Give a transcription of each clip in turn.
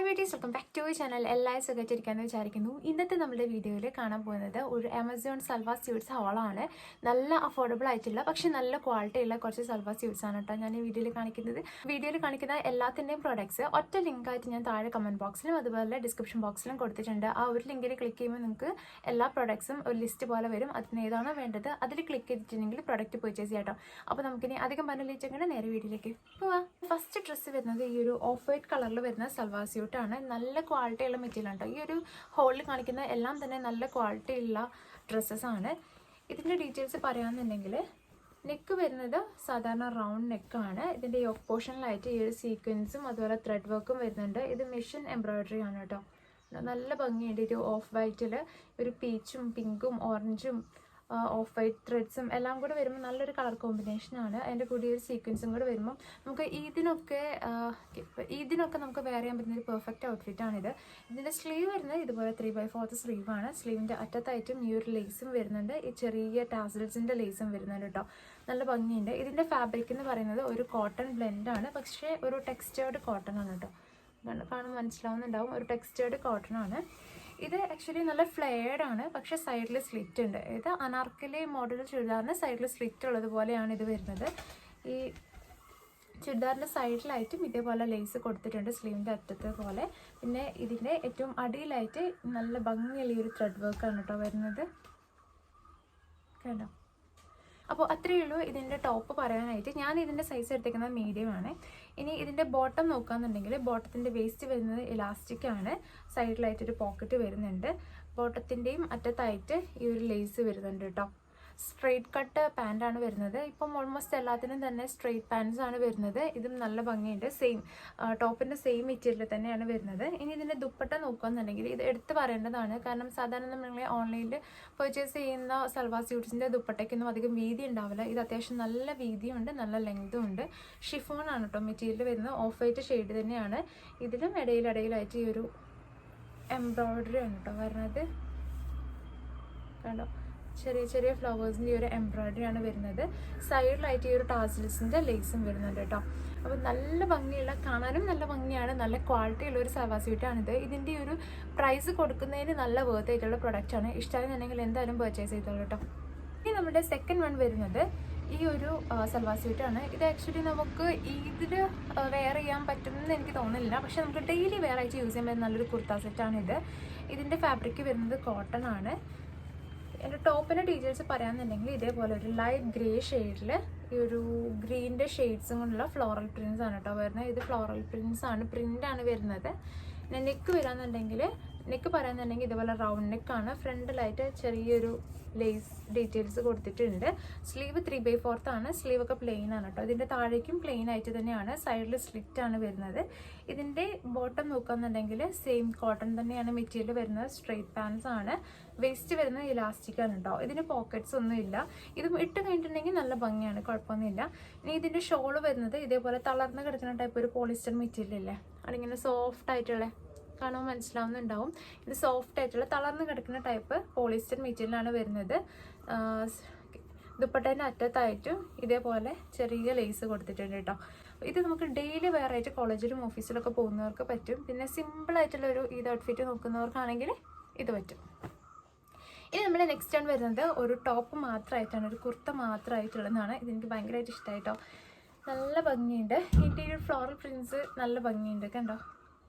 Beauties welcome back to channel. എല്ലാവരും സുഖമായിട്ടിരിക്കാമെന്ന് വിചാരിക്കുന്നു. ഇന്നത്തെ നമ്മുടെ വീഡിയോയിൽ കാണാൻ പോകുന്നത് ഒരു ആമസോൺ സൽവാർ സ്യൂട്ട്സ് ഹോളാണ്. നല്ല അഫോർഡബിൾ ആയിട്ടുള്ള പക്ഷെ നല്ല ക്വാളിറ്റി ഉള്ള കുറച്ച് സൽവാർ സ്യൂട്ട്സ് ആണ് കേട്ടോ ഞാൻ ഈ വീഡിയോയിൽ കാണിക്കുന്നത്. വീഡിയോയിൽ കാണിക്കുന്ന എല്ലാത്തിൻ്റെയും പ്രോഡക്ട്സ് ഒറ്റ ലിങ്കായിട്ട് ഞാൻ താഴെ കമൻറ്റ് ബോക്സിലും അതുപോലെ ഡിസ്ക്രിപ്ഷൻ ബോക്സിലും കൊടുത്തിട്ടുണ്ട്. ആ ഒരു ലിങ്കിൽ ക്ലിക്ക് ചെയ്യുമ്പോൾ നിങ്ങൾക്ക് എല്ലാ പ്രോഡക്ട്സും ഒരു ലിസ്റ്റ് പോലെ വരും. അതിന് ഏതാണോ വേണ്ടത് അതിൽ ക്ലിക്ക് ചെയ്തിട്ടുണ്ടെങ്കിൽ പ്രോഡക്റ്റ് പർച്ചേസ് ചെയ്യാം കേട്ടോ. അപ്പോൾ നമുക്കിനി അധികം പറഞ്ഞില്ലെങ്കിൽ നേരെ വീഡിയോയിലേക്ക് പോവാം. ഫസ്റ്റ് ഡ്രസ്സ് വരുന്നത് ഈ ഒരു ഓഫ് വൈറ്റ് കളറിൽ വരുന്ന സൽവാർ സ്യൂട്ടാണ്. നല്ല ക്വാളിറ്റി ഉള്ള മെറ്റീരിയൽ ആണ്. ഈ ഒരു ഹോളിൽ കാണിക്കുന്ന എല്ലാം തന്നെ നല്ല ക്വാളിറ്റി ഉള്ള ഡ്രസ്സസ് ആണ്. ഇതിൻ്റെ ഡീറ്റെയിൽസ് പറയുകയാണെന്നുണ്ടെങ്കിൽ നെക്ക് വരുന്നത് സാധാരണ റൗണ്ട് നെക്കാണ്. ഇതിൻ്റെ യോക്ക് പോർഷനിലായിട്ട് ഈ ഒരു സീക്വൻസും അതുപോലെ ത്രെഡ് വർക്കും വരുന്നുണ്ട്. ഇത് മെഷീൻ എംബ്രോയിഡറി ആണ് കേട്ടോ. നല്ല ഭംഗിയുണ്ട്. ഒരു ഓഫ് വൈറ്റിൽ ഒരു പീച്ചും പിങ്കും ഓറഞ്ചും ഓഫ് വൈറ്റ് ത്രെഡ്സും എല്ലാം കൂടെ വരുമ്പോൾ നല്ലൊരു കളർ കോമ്പിനേഷനാണ്. അതിൻ്റെ കൂടി ഒരു സീക്വൻസും കൂടെ വരുമ്പോൾ നമുക്ക് ഇതിനൊക്കെ നമുക്ക് വെയർ ചെയ്യാൻ പറ്റുന്ന ഒരു പെർഫെക്റ്റ് ഔട്ട്ഫിറ്റാണിത്. ഇതിൻ്റെ സ്ലീവ് വരുന്നത് ഇതുപോലെ 3/4 സ്ലീവാണ്. സ്ലീവിൻ്റെ അറ്റത്തായിട്ടും ഈ ഒരു ലേസും വരുന്നുണ്ട്. ഈ ചെറിയ ടാസൽസിൻ്റെ ലേസും വരുന്നുണ്ട് കേട്ടോ. നല്ല ഭംഗിയുണ്ട്. ഇതിൻ്റെ ഫാബ്രിക് എന്ന് പറയുന്നത് ഒരു കോട്ടൺ ബ്ലെൻഡാണ്, പക്ഷേ ഒരു ടെക്സ്റ്റേർഡ് കോട്ടൺ ആണ് കേട്ടോ. കാണുമ്പോൾ മനസ്സിലാവുന്നുണ്ടാവും, ഒരു ടെക്സ്റ്റേർഡ് കോട്ടൺ ആണ്. ഇത് ആക്ച്വലി നല്ല ഫ്ലെയർഡ് ആണ്, പക്ഷേ സൈഡിൽ സ്ലിറ്റ് ഉണ്ട്. ഇത് അനാർക്കലി മോഡൽ ചുരിദാറിന് സൈഡിൽ സ്ലിറ്റ് ഉള്ളതുപോലെയാണ് ഇത് വരുന്നത്. ഈ ചുരിദാറിൻ്റെ സൈഡിലായിട്ടും ഇതേപോലെ ലേസ് കൊടുത്തിട്ടുണ്ട് സ്ലീവിൻ്റെ അറ്റത്തെ പോലെ. പിന്നെ ഇതിൻ്റെ ഏറ്റവും അടിയിലായിട്ട് നല്ല ഭംഗിയുള്ള ഈ ഒരു ത്രെഡ് വർക്കാണ് കേട്ടോ വരുന്നത്. കേട്ടോ. അപ്പോൾ അത്രയേ ഉള്ളൂ ഇതിൻ്റെ ടോപ്പ് പറയാനായിട്ട്. ഞാൻ ഇതിൻ്റെ സൈസ് എടുത്തേക്കുന്നത് മീഡിയം ആണ്. ഇനി ഇതിൻ്റെ ബോട്ടം നോക്കുകയാണെന്നുണ്ടെങ്കിൽ ബോട്ടത്തിൻ്റെ വേസ്റ്റ് വരുന്നത് ഇലാസ്റ്റിക് ആണ്. സൈഡിലായിട്ടൊരു പോക്കറ്റ് വരുന്നുണ്ട്. ബോട്ടത്തിൻ്റെയും അറ്റത്തായിട്ട് ഈ ഒരു ലേസ് വരുന്നുണ്ട് കേട്ടോ. സ്ട്രെയിറ്റ് കട്ട് പാൻറ്റാണ് വരുന്നത്. ഇപ്പം ഓൾമോസ്റ്റ് എല്ലാത്തിനും തന്നെ സ്ട്രെയിറ്റ് പാൻറ്റ്സ് ആണ് വരുന്നത്. ഇതും നല്ല ഭംഗിയുണ്ട്. സെയിം ടോപ്പിൻ്റെ സെയിം മെറ്റീരിയൽ തന്നെയാണ് വരുന്നത്. ഇനി ഇതിൻ്റെ ദുപ്പട്ട നോക്കുകയാണെന്നുണ്ടെങ്കിൽ ഇത് എടുത്ത് പറയേണ്ടതാണ്. കാരണം സാധാരണ നമ്മൾ ഓൺലൈനിൽ പർച്ചേസ് ചെയ്യുന്ന സൽവാർ സ്യൂട്ട്സിൻ്റെ ദുപ്പട്ടയ്ക്കൊന്നും അധികം വീതി ഉണ്ടാവില്ല. ഇത് അത്യാവശ്യം നല്ല വീതിയുണ്ട്, നല്ല ലെങ്തും ഉണ്ട്. ഷിഫോൺ ആണ് കേട്ടോ മെറ്റീരിയൽ വരുന്നത്. ഓഫ് വൈറ്റ് ഷെയ്ഡ് തന്നെയാണ്. ഇതിലും ഇടയിലായിട്ട് ഈ ഒരു എംബ്രോയിഡറി ആണ് കേട്ടോ വരുന്നത്. കണ്ടോ, ചെറിയ ചെറിയ ഫ്ലവേഴ്സിൻ്റെ ഈ ഒരു എംബ്രോയിഡറി ആണ് വരുന്നത്. സൈഡിലായിട്ട് ഈ ഒരു ടാസിൽസിൻ്റെ ലേസും വരുന്നുണ്ട് കേട്ടോ. അപ്പോൾ നല്ല ഭംഗിയുള്ള, കാണാനും നല്ല ഭംഗിയാണ്, നല്ല ക്വാളിറ്റി ഉള്ള ഒരു സൽവാർ സ്യൂട്ടാണിത്. ഇതിൻ്റെ ഒരു പ്രൈസ് കൊടുക്കുന്നതിന് നല്ല വേർത്ത് ആയിട്ടുള്ള പ്രൊഡക്റ്റാണ്. ഇഷ്ടമാണെന്നുണ്ടെങ്കിൽ എന്തായാലും പർച്ചേസ് ചെയ്തോളൂ കേട്ടോ. ഇനി നമ്മുടെ സെക്കൻഡ് വൺ വരുന്നത് ഈ ഒരു സൽവാർ സ്യൂട്ടാണ്. ഇത് ആക്ച്വലി നമുക്ക് ഇതിൽ വെയർ ചെയ്യാൻ പറ്റുമെന്ന് എനിക്ക് തോന്നുന്നില്ല, പക്ഷെ നമുക്ക് ഡെയിലി വെയർ ആയിട്ട് യൂസ് ചെയ്യാൻ പറ്റുന്ന നല്ലൊരു കുർത്ത സെറ്റാണിത്. ഇതിൻ്റെ ഫാബ്രിക് വരുന്നത് കോട്ടൺ ആണ്. എൻ്റെ ടോപ്പിൻ്റെ ഡീറ്റെയിൽസ് പറയാമെന്നുണ്ടെങ്കിൽ ഇതേപോലെ ഒരു ലൈറ്റ് ഗ്രേ ഷെയ്ഡിൽ ഈ ഒരു ഗ്രീൻ്റെ ഷെയ്ഡ്സും കൊണ്ടുള്ള ഫ്ലോറൽ പ്രിൻസ് ആണ് കേട്ടോ വരുന്നത്. ഇത് ഫ്ലോറൽ പ്രിൻ്റാണ് വരുന്നത്. പിന്നെ നെക്ക് നെക്ക് പറയാമെന്നുണ്ടെങ്കിൽ ഇതുപോലെ റൗണ്ട് നെക്കാണ്. ഫ്രണ്ടിലായിട്ട് ചെറിയൊരു ലേസ് ഡീറ്റെയിൽസ് കൊടുത്തിട്ടുണ്ട്. സ്ലീവ് 3/4 ആണ്. സ്ലീവൊക്കെ പ്ലെയിൻ ആണ് കേട്ടോ. ഇതിൻ്റെ താഴേക്കും പ്ലെയിൻ ആയിട്ട് തന്നെയാണ്. സൈഡിൽ സ്ലിറ്റ് ആണ് വരുന്നത്. ഇതിൻ്റെ ബോട്ടം നോക്കുകയാണെന്നുണ്ടെങ്കിൽ സെയിം കോട്ടൺ തന്നെയാണ് മെറ്റീരിയൽ വരുന്നത്. സ്ട്രെയിറ്റ് പാൻസ് ആണ്. വേസ്റ്റ് വരുന്നത് ഇലാസ്റ്റിക് ആണ് കേട്ടോ. ഇതിന് പോക്കറ്റ്സ് ഒന്നും ഇല്ല. ഇത് ഇട്ട് കഴിഞ്ഞിട്ടുണ്ടെങ്കിൽ നല്ല ഭംഗിയാണ്, കുഴപ്പമൊന്നുമില്ല. ഇനി ഇതിൻ്റെ ഷോള് വരുന്നത് ഇതേപോലെ തളർന്ന് കിടക്കുന്ന ടൈപ്പ് ഒരു പോളിസ്റ്റർ മെറ്റീരിയൽ ഇല്ലേ, അതിങ്ങനെ സോഫ്റ്റ് ആയിട്ടുള്ള, കാണുമ്പോൾ മനസ്സിലാവുന്നുണ്ടാവും. ഇത് സോഫ്റ്റ് ആയിട്ടുള്ള തളർന്ന് കിടക്കുന്ന ടൈപ്പ് പോളിസ്റ്റർ മെറ്റീരിയലാണ് വരുന്നത്. ദുപ്പട്ടേൻ്റെ അറ്റത്തായിട്ടും ഇതേപോലെ ചെറിയ ലേസ് കൊടുത്തിട്ടുണ്ട് കേട്ടോ. ഇത് നമുക്ക് ഡെയിലി വെയർ ആയിട്ട് കോളേജിലും ഓഫീസിലൊക്കെ പോകുന്നവർക്ക് പറ്റും. പിന്നെ സിമ്പിളായിട്ടുള്ള ഒരു ഇത് ഔട്ട്ഫിറ്റ് നോക്കുന്നവർക്കാണെങ്കിൽ ഇത് പറ്റും. ഇനി നമ്മൾ നെക്സ്റ്റ് ആണ് വരുന്നത് ഒരു ടോപ്പ് മാത്രമായിട്ടാണ്, ഒരു കുർത്ത മാത്രമായിട്ടുള്ളതാണ്. ഇതെനിക്ക് ഭയങ്കരമായിട്ട് ഇഷ്ടമായിട്ടോ. നല്ല ഭംഗിയുണ്ട്. ഇൻറ്റീരിയർ ഫ്ലോറൽ പ്രിൻസ് നല്ല ഭംഗിയുണ്ട്. കണ്ടോ,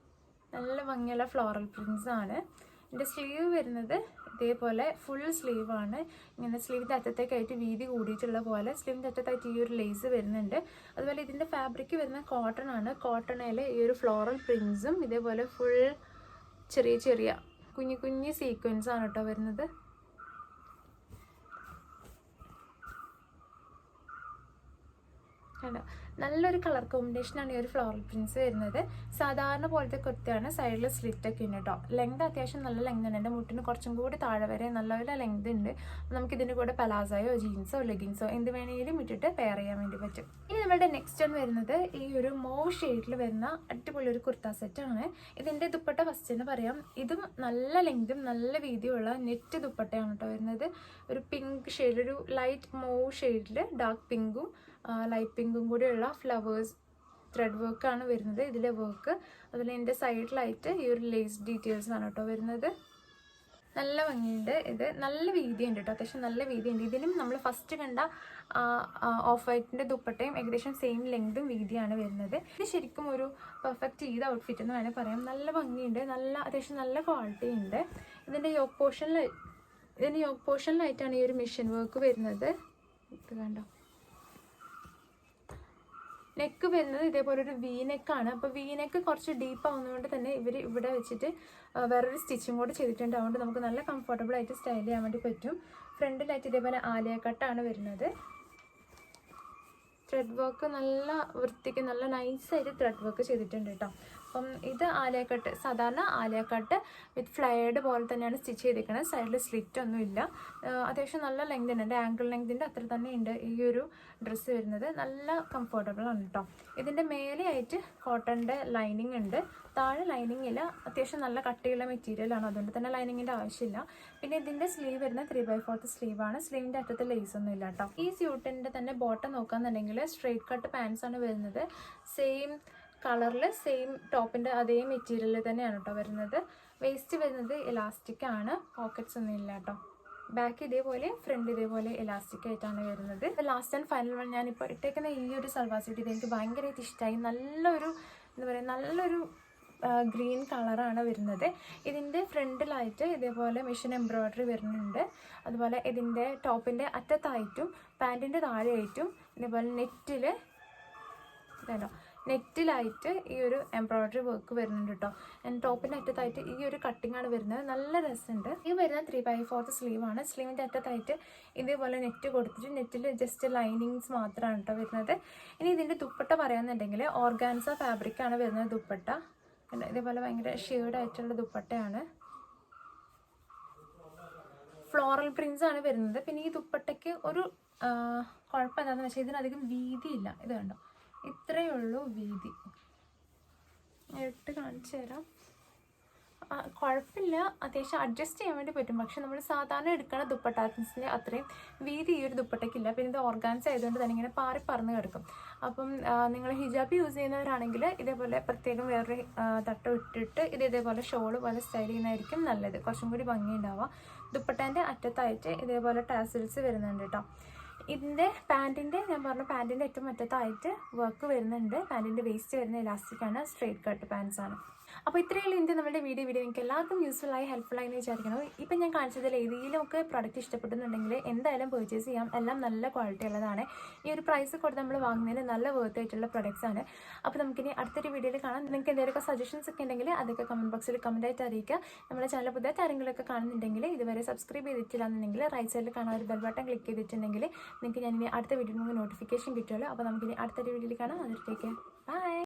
നല്ല ഭംഗിയുള്ള ഫ്ലോറൽ പ്രിൻസ് ആണ്. ഇതിൻ്റെ സ്ലീവ് വരുന്നത് ഇതേപോലെ ഫുൾ സ്ലീവാണ്. ഇങ്ങനെ സ്ലീവിൻ്റെ അറ്റത്തേക്കായിട്ട് വീതി കൂടിയിട്ടുള്ള പോലെ സ്ലീവിൻ്റെ അറ്റത്തായിട്ട് ഈ ഒരു ലേസ് വരുന്നുണ്ട്. അതുപോലെ ഇതിൻ്റെ ഫാബ്രിക് വരുന്നത് കോട്ടൺ ആണ്. കോട്ടണിൽ ഈ ഒരു ഫ്ലോറൽ പ്രിൻസും ഇതേപോലെ ഫുൾ ചെറിയ ചെറിയ കുഞ്ഞു സീക്വൻസ് ആണ് കേട്ടോ വരുന്നത്. കണ്ടോ, നല്ലൊരു കളർ കോമ്പിനേഷനാണ് ഈ ഒരു ഫ്ലോറൽ പ്രിൻസ് വരുന്നത്. സാധാരണ പോലത്തെ കുർത്തയാണ്. സൈഡിൽ സ്ലിറ്റൊക്കെ ഉണ്ട് കേട്ടോ. ലെങ്ത് അത്യാവശ്യം നല്ല ലെങ്ത് ഉണ്ട്. എൻ്റെ മുട്ടിന് കുറച്ചും കൂടി താഴെ വരെ നല്ല ലെങ്ത് ഉണ്ട്. നമുക്ക് ഇതിൻ്റെ കൂടെ പലാസയോ ജീൻസോ ലെഗിൻസോ എന്ത് വേണമെങ്കിലും ഇട്ടിട്ട് പെയർ ചെയ്യാൻ വേണ്ടി പറ്റും. ഇനി നമ്മുടെ നെക്സ്റ്റ് ആണ് വരുന്നത് ഈ ഒരു മോവ് ഷെയ്ഡിൽ വരുന്ന അടിപൊളി ഒരു കുർത്ത സെറ്റാണ്. ഇതിൻ്റെ ദുപ്പട്ട ഫസ്റ്റ് എന്ന് പറയാം. ഇതും നല്ല ലെങ്തും നല്ല വീതിയുള്ള നെറ്റ് ദുപ്പട്ടയാണ് കേട്ടോ വരുന്നത്. ഒരു പിങ്ക് ഷെയ്ഡ്, ഒരു ലൈറ്റ് മോവ് ഷെയ്ഡിൽ ഡാർക്ക് പിങ്കും ലൈറ്റ് പിങ്കും കൂടിയുള്ള ഫ്ലവേഴ്സ് ത്രെഡ് വർക്കാണ് വരുന്നത് ഇതിലെ വർക്ക്. അതുപോലെ ഇതിൻ്റെ സൈഡിലായിട്ട് ഈ ഒരു ലേസ് ഡീറ്റെയിൽസ് ആണ് കേട്ടോ വരുന്നത്. നല്ല ഭംഗിയുണ്ട്. ഇത് നല്ല വീതിയുണ്ട് കേട്ടോ, അത്യാവശ്യം നല്ല വീതിയുണ്ട്. ഇതിനും നമ്മൾ ഫസ്റ്റ് കണ്ട ഓഫ് വൈറ്റിൻ്റെ ദുപ്പട്ടയും ഏകദേശം സെയിം ലെങ്തും വീതിയാണ് വരുന്നത്. ഇത് ശരിക്കും ഒരു പെർഫെക്റ്റ് ചെയ്ത ഔട്ട്ഫിറ്റ് എന്ന് വേണമെങ്കിൽ പറയാം. നല്ല ഭംഗിയുണ്ട്, അത്യാവശ്യം നല്ല ക്വാളിറ്റി ഉണ്ട്. ഇതിൻ്റെ യോക്ക് പോർഷനിലായിട്ടാണ് ഈ ഒരു മിഷൻ വർക്ക് വരുന്നത്. ഇത് കണ്ടോ, നെക്ക് വരുന്നത് ഇതേപോലെ ഒരു വി നെക്കാണ്. അപ്പോൾ വി നെക്ക് കുറച്ച് ഡീപ്പ് ആവുന്നതുകൊണ്ട് തന്നെ ഇവർ ഇവിടെ വെച്ചിട്ട് വേറൊരു സ്റ്റിച്ചിങ് കൂടെ ചെയ്തിട്ടുണ്ട്. അതുകൊണ്ട് നമുക്ക് നല്ല കംഫർട്ടബിൾ ആയിട്ട് സ്റ്റൈൽ ചെയ്യാൻ വേണ്ടി പറ്റും. ഫ്രണ്ടിലായിട്ട് ഇതേപോലെ ആലിയ കട്ടാണ് വരുന്നത്. ത്രെഡ് വർക്ക് നല്ല വൃത്തിക്ക് നല്ല നൈസായിട്ട് ത്രെഡ് വർക്ക് ചെയ്തിട്ടുണ്ട് കേട്ടോ. അപ്പം ഇത് ആലിയ കട്ട്, സാധാരണ ആലിയ കട്ട് വിത്ത് ഫ്ലയേർഡ് പോലെ തന്നെയാണ് സ്റ്റിച്ച് ചെയ്തിരിക്കുന്നത്. സൈഡിൽ സ്ലിറ്റ് ഒന്നും ഇല്ല. അത്യാവശ്യം നല്ല ലെങ്ത് ഉണ്ട്, എൻ്റെ ആങ്കിൾ ലെങ്തിൻ്റെ അത്ര തന്നെ ഉണ്ട് ഈ ഒരു ഡ്രസ്സ് വരുന്നത്. നല്ല കംഫർട്ടബിൾ ആണ് കേട്ടോ. ഇതിൻ്റെ മേലെയായിട്ട് കോട്ടൻ്റെ ലൈനിങ് ഉണ്ട്, താഴെ ലൈനിങ് ഇല്ല. അത്യാവശ്യം നല്ല കട്ടിയുള്ള മെറ്റീരിയലാണ്, അതുകൊണ്ട് തന്നെ ലൈനിങ്ങിൻ്റെ ആവശ്യമില്ല. പിന്നെ ഇതിൻ്റെ സ്ലീവ് വരുന്നത് 3/4 സ്ലീവാണ്. സ്ലീവിൻ്റെ അറ്റത്ത് ലേസ് ഒന്നും ഇല്ല കേട്ടോ. ഈ സ്യൂട്ടിൻ്റെ തന്നെ ബോട്ടം നോക്കുകയാണെന്നുണ്ടെങ്കിൽ സ്ട്രെയിറ്റ് കട്ട് പാൻസ് ആണ് വരുന്നത്. സെയിം കളറിൽ സെയിം ടോപ്പിൻ്റെ അതേ മെറ്റീരിയൽ തന്നെയാണ് കേട്ടോ വരുന്നത്. വേസ്റ്റ് വരുന്നത് ഇലാസ്റ്റിക് ആണ്, പോക്കറ്റ്സ് ഒന്നും ഇല്ല കേട്ടോ. ബാക്ക് ഇതേപോലെ, ഫ്രണ്ട് ഇതേപോലെ ഇലാസ്റ്റിക് ആയിട്ടാണ് വരുന്നത്. ലാസ്റ്റ് ആൻഡ് ഫൈനൽ വൺ ഞാനിപ്പോൾ ഇട്ടേക്കുന്ന ഈ ഒരു സൽവാർ സ്യൂട്ട് ഇത് എനിക്ക് ഭയങ്കരമായിട്ട് ഇഷ്ടമായി. നല്ലൊരു ഗ്രീൻ കളറാണ് വരുന്നത്. ഇതിൻ്റെ ഫ്രണ്ടിലായിട്ട് ഇതേപോലെ മിഷൻ എംബ്രോയ്ഡറി വരുന്നുണ്ട്. അതുപോലെ ഇതിൻ്റെ ടോപ്പിൻ്റെ അറ്റത്തായിട്ടും പാൻറ്റിൻ്റെ താഴെയായിട്ടും ഇതേപോലെ നെറ്റിലായിട്ട് ഈ ഒരു എംബ്രോയ്ഡറി വർക്ക് വരുന്നുണ്ട് കേട്ടോ. ആൻഡ് ടോപ്പിൻ്റെ അറ്റത്തായിട്ട് ഈ ഒരു കട്ടിംഗ് ആണ് വരുന്നത്. നല്ല രസമുണ്ട്. ഈ വരുന്ന 3/4 സ്ലീവാണ്. സ്ലീവിൻ്റെ അറ്റത്തായിട്ട് ഇതേപോലെ നെറ്റ് കൊടുത്തിട്ട് നെറ്റിൽ ജസ്റ്റ് ലൈനിങ്സ് മാത്രമാണ് കേട്ടോ വരുന്നത്. ഇനി ഇതിൻ്റെ ദുപ്പട്ട പറയാന്നുണ്ടെങ്കിൽ ഓർഗാൻസ ഫാബ്രിക്കാണ് വരുന്നത് ദുപ്പട്ട. ഇതേപോലെ ഭയങ്കര ഷെയ്ഡായിട്ടുള്ള ദുപ്പട്ടയാണ്. ഫ്ലോറൽ പ്രിൻസ് ആണ് വരുന്നത്. പിന്നെ ഈ ദുപ്പട്ടയ്ക്ക് ഒരു കുഴപ്പം എന്താണെന്ന് വെച്ചാൽ ഇതിനധികം വീതിയില്ല. ഇത് കണ്ടോ, ഇത്രയേ ഉള്ളൂ വീതി. ഇട്ട് കാണിച്ചു തരാം. കുഴപ്പമില്ല, അത്യാവശ്യം അഡ്ജസ്റ്റ് ചെയ്യാൻ വേണ്ടി പറ്റും. പക്ഷെ നമ്മൾ സാധാരണ എടുക്കുന്ന ദുപ്പട്ടാസിൻ്റെ അത്രയും വീതി ഈ ഒരു ദുപ്പട്ടയ്ക്കില്ല. പിന്നെ ഇത് ഓർഗാൻസ് ആയതുകൊണ്ട് തന്നെ ഇങ്ങനെ പാറി പറന്ന് കിടക്കും. അപ്പം നിങ്ങൾ ഹിജാബ് യൂസ് ചെയ്യുന്നവരാണെങ്കിൽ ഇതേപോലെ പ്രത്യേകം വേറൊരു തട്ടം ഇട്ടിട്ട് ഇതേപോലെ ഷോള് പോലെ സ്റ്റൈൽ ചെയ്യുന്നതായിരിക്കും നല്ലത്, കുറച്ചും കൂടി ഭംഗിയുണ്ടാവുക. ദുപ്പട്ടേൻ്റെ അറ്റത്തായിട്ട് ഇതേപോലെ ടാസിൽസ് വരുന്നുണ്ട് കേട്ടോ. ഇതിൻ്റെ പാൻറ്റിൻ്റെ ഞാൻ പറഞ്ഞ പാൻറ്റിൻ്റെ ഏറ്റവും അറ്റത്തായിട്ട് വർക്ക് വരുന്നുണ്ട്. പാൻറ്റിൻ്റെ വേസ്റ്റ് വരുന്ന ഇലാസ്റ്റിക്കാണ്, സ്ട്രെയിറ്റ് കട്ട് പാൻസ് ആണ്. അപ്പോൾ ഇത്രയുള്ള ഇതിൻ്റെ നമ്മുടെ വീഡിയോ നിങ്ങൾക്ക് എല്ലാവർക്കും യൂസ്ഫുള്ളായി ഹെൽപ്ഫുള്ളായി എന്ന് വിചാരിക്കണം. ഇപ്പം ഞാൻ കാണിച്ചതിൽ ഏതെങ്കിലുമൊക്കെ പ്രൊഡക്റ്റ് ഇഷ്ടപ്പെടുന്നുണ്ടെങ്കിൽ എന്തായാലും പർച്ചേസ് ചെയ്യാം. എല്ലാം നല്ല ക്വാളിറ്റി ഉള്ളതാണ്. ഈ ഒരു പ്രൈസ് കൊടുത്ത് നമ്മൾ വാങ്ങുന്നതിന് നല്ല വർത്ത് ആയിട്ടുള്ള പ്രൊഡക്ട്സ് ആണ്. അപ്പോൾ നമുക്കിനി അടുത്തൊരു വീഡിയോയിൽ കാണാം. നിങ്ങൾക്ക് എന്തെങ്കിലുമൊക്കെ സജഷൻസ് ഒക്കെ ഉണ്ടെങ്കിൽ അതൊക്കെ കമൻറ്റ് ബോക്സിൽ കമൻറ്റായിട്ട് അറിയിക്കുക. നമ്മുടെ ചാനൽ പുതിയ കാര്യങ്ങളൊക്കെ കാണുന്നുണ്ടെങ്കിൽ ഇതുവരെ സബ്സ്ക്രൈബ് ചെയ്തിട്ടില്ല എന്നുണ്ടെങ്കിൽ റൈറ്റ് സൈഡിൽ കാണാൻ ഒരു ബെൽ ബട്ടൺ ക്ലിക്ക് ചെയ്തിട്ടുണ്ടെങ്കിൽ നിങ്ങൾക്ക് ഞാനിനി അടുത്ത വീഡിയോയിൽ നോട്ടിഫിക്കേഷൻ കിട്ടുമല്ലോ. അപ്പോൾ നമുക്കിനി അടുത്തൊരു വീഡിയോയിൽ കാണാം. അതിലേക്ക് ബൈ.